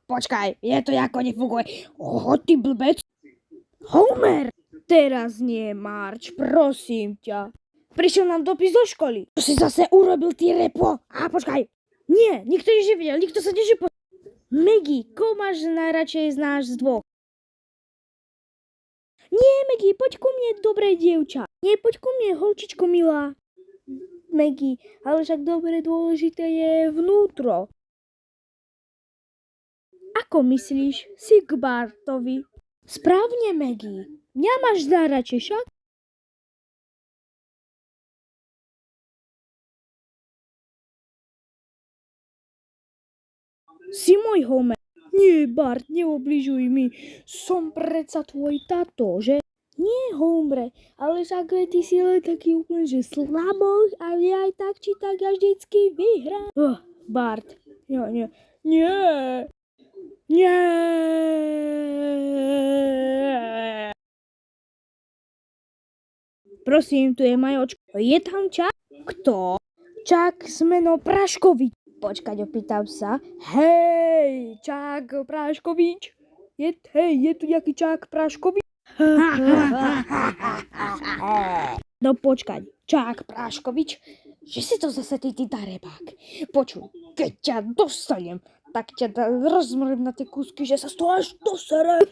Počkaj, je to ako nefunguje. Ty blbec. Homer! Teraz nie, Marč, prosím ťa. Prišiel nám dopis do školy. Čo si zase urobil, ty repo? Počkaj. Nie, nikto nič nevidel, nikto sa nič nepo... Maggie, koho máš najradšej z nás z dvoch? Nie, Maggie, poď ku mne, dobré dievča. Nie, poď ku mne, holčičko milá. Maggie, ale však dobre dôležité je vnútro. Ako myslíš, si k Bartovi? Správne, Maggie. Mňa máš najradšej však? Si môj Homer. Nie, Bart, neobližuj mi. Som predsa tvoj tato, že? Nie, Hombre, ale však ty si len taký úplne, že slaboch a ja aj tak či tak ja vždycky vyhrám. Bart, nie. Nie. Prosím, tu je Majočko. Je tam Čak? Kto? Čak s menom Praškovič. Počkať, opýtam sa. Hej, Čak Praškovič. Je tu nejaký Čak Praškovič? No počkať, Čak Praškovič, že si to zase ty darebák. Počuj, keď ťa dostanem, tak ťa rozmrem na tie kúsky, že sa z toho až doserem.